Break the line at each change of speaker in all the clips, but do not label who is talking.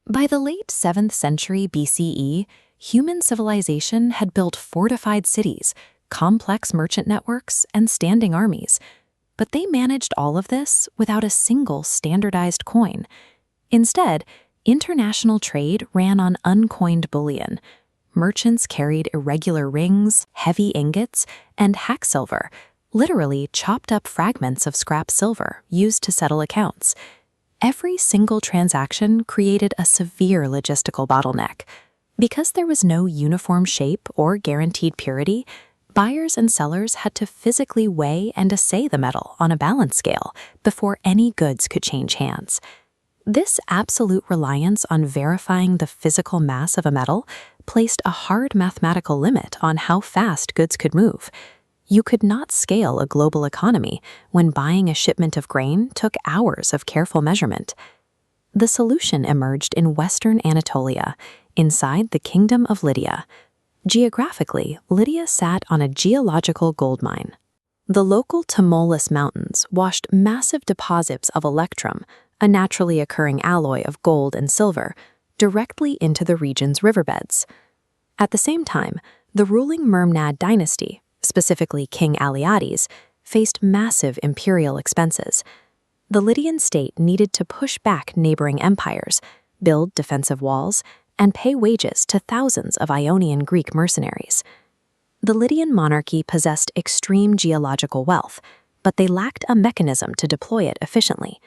By the late 7th century BCE, human civilization had built fortified cities, complex merchant networks, and standing armies. But they managed all of this without a single standardized coin. Instead, international trade ran on uncoined bullion. Merchants carried irregular rings, heavy ingots, and hack silver, literally chopped up fragments of scrap silver used to settle accounts. Every single transaction created a severe logistical bottleneck. Because there was no uniform shape or guaranteed purity, buyers and sellers had to physically weigh and assay the metal on a balance scale before any goods could change hands. This absolute reliance on verifying the physical mass of a metal placed a hard mathematical limit on how fast goods could move. You could not scale a global economy when buying a shipment of grain took hours of careful measurement. The solution emerged in western Anatolia, inside the kingdom of Lydia. Geographically, Lydia sat on a geological gold mine. The local Tmolus Mountains washed massive deposits of electrum, a naturally occurring alloy of gold and silver, directly into the region's riverbeds. At the same time, the ruling Mermnad dynasty, specifically King Aliades, faced massive imperial expenses. The Lydian state needed to push back neighboring empires, build defensive walls, and pay wages to thousands of Ionian Greek mercenaries. The Lydian monarchy possessed extreme geological wealth, but they lacked a mechanism to deploy it efficiently.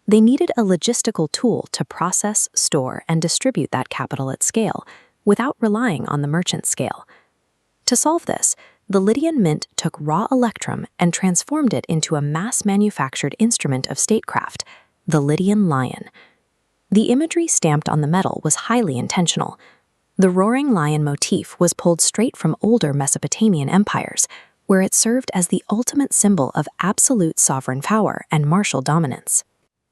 They needed a logistical tool to process, store, and distribute that capital at scale, without relying on the merchant scale. To solve this, the Lydian mint took raw electrum and transformed it into a mass-manufactured instrument of statecraft, the Lydian Lion. The imagery stamped on the metal was highly intentional. The roaring lion motif was pulled straight from older Mesopotamian empires, where it served as the ultimate symbol of absolute sovereign power and martial dominance.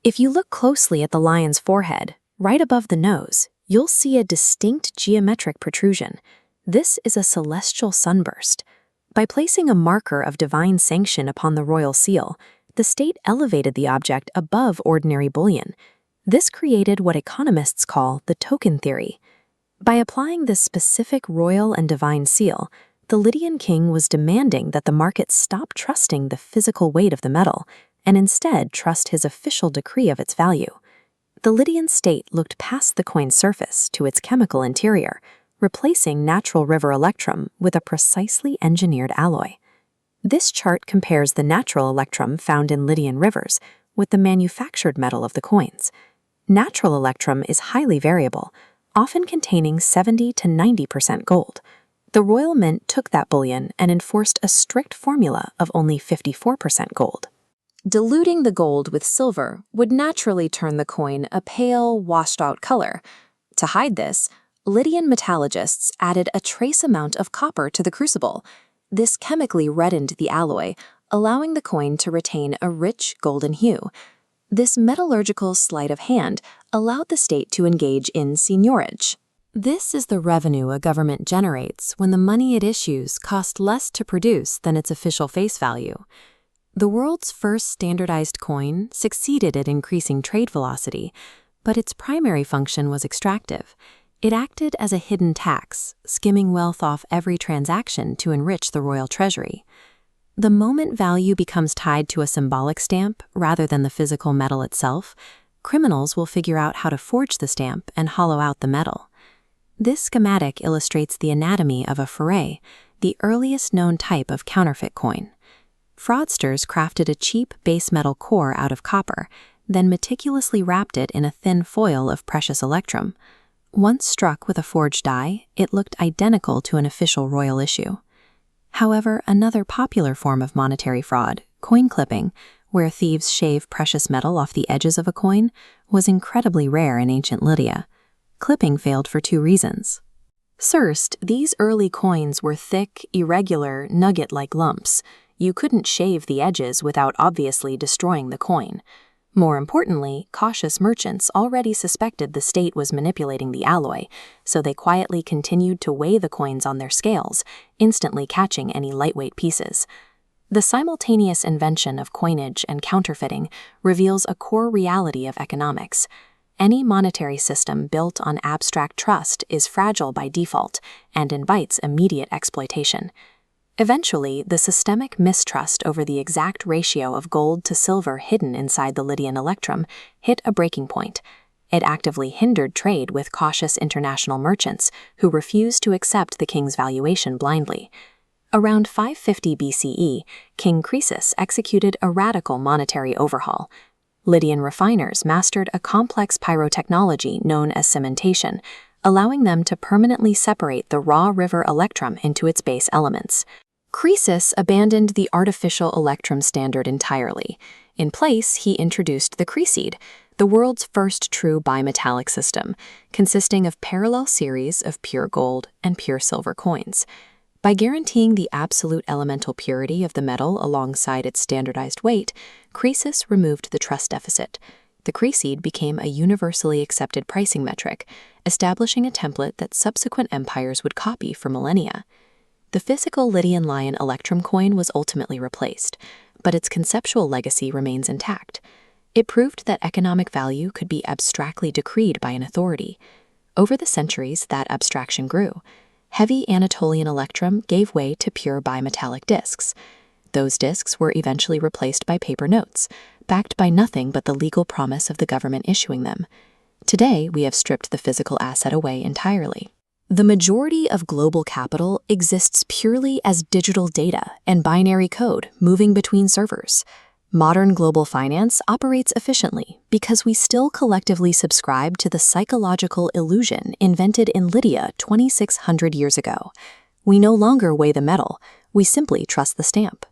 If you look closely at the lion's forehead, right above the nose, you'll see a distinct geometric protrusion. This is a celestial sunburst. By placing a marker of divine sanction upon the royal seal, the state elevated the object above ordinary bullion. This created what economists call the token theory. By applying this specific royal and divine seal, the Lydian king was demanding that the market stop trusting the physical weight of the metal and instead trust his official decree of its value. The Lydian state looked past the coin's surface to its chemical interior, replacing natural river electrum with a precisely engineered alloy. This chart compares the natural electrum found in Lydian rivers with the manufactured metal of the coins. Natural electrum is highly variable, often containing 70 to 90% gold. The royal mint took that bullion and enforced a strict formula of only 54% gold. Diluting the gold with silver would naturally turn the coin a pale, washed-out color. To hide this, Lydian metallurgists added a trace amount of copper to the crucible. This chemically reddened the alloy, allowing the coin to retain a rich golden hue. This metallurgical sleight of hand allowed the state to engage in seigniorage. This is the revenue a government generates when the money it issues costs less to produce than its official face value. The world's first standardized coin succeeded at increasing trade velocity, but its primary function was extractive. It acted as a hidden tax, skimming wealth off every transaction to enrich the royal treasury. The moment value becomes tied to a symbolic stamp rather than the physical metal itself, criminals will figure out how to forge the stamp and hollow out the metal. This schematic illustrates the anatomy of a foray, the earliest known type of counterfeit coin. Fraudsters crafted a cheap base metal core out of copper, then meticulously wrapped it in a thin foil of precious electrum. Once struck with a forged die, it looked identical to an official royal issue. However, another popular form of monetary fraud, coin clipping, where thieves shave precious metal off the edges of a coin, was incredibly rare in ancient Lydia. Clipping failed for two reasons. First, these early coins were thick, irregular, nugget-like lumps. You couldn't shave the edges without obviously destroying the coin. More importantly, cautious merchants already suspected the state was manipulating the alloy, so they quietly continued to weigh the coins on their scales, instantly catching any lightweight pieces. The simultaneous invention of coinage and counterfeiting reveals a core reality of economics. any monetary system built on abstract trust is fragile by default and invites immediate exploitation. Eventually, the systemic mistrust over the exact ratio of gold to silver hidden inside the Lydian electrum hit a breaking point. It actively hindered trade with cautious international merchants who refused to accept the king's valuation blindly. Around 550 BCE, King Croesus executed a radical monetary overhaul. Lydian refiners mastered a complex pyrotechnology known as cementation, allowing them to permanently separate the raw river electrum into its base elements. Croesus abandoned the artificial electrum standard entirely. In place, he introduced the Creseed, the world's first true bimetallic system, consisting of parallel series of pure gold and pure silver coins. By guaranteeing the absolute elemental purity of the metal alongside its standardized weight, Croesus removed the trust deficit. The Creseed became a universally accepted pricing metric, establishing a template that subsequent empires would copy for millennia. The physical Lydian Lion electrum coin was ultimately replaced, but its conceptual legacy remains intact. It proved that economic value could be abstractly decreed by an authority. Over the centuries, that abstraction grew. Heavy Anatolian electrum gave way to pure bimetallic discs. Those discs were eventually replaced by paper notes, backed by nothing but the legal promise of the government issuing them. Today, we have stripped the physical asset away entirely. The majority of global capital exists purely as digital data and binary code moving between servers. Modern global finance operates efficiently because we still collectively subscribe to the psychological illusion invented in Lydia 2,600 years ago. We no longer weigh the metal, we simply trust the stamp.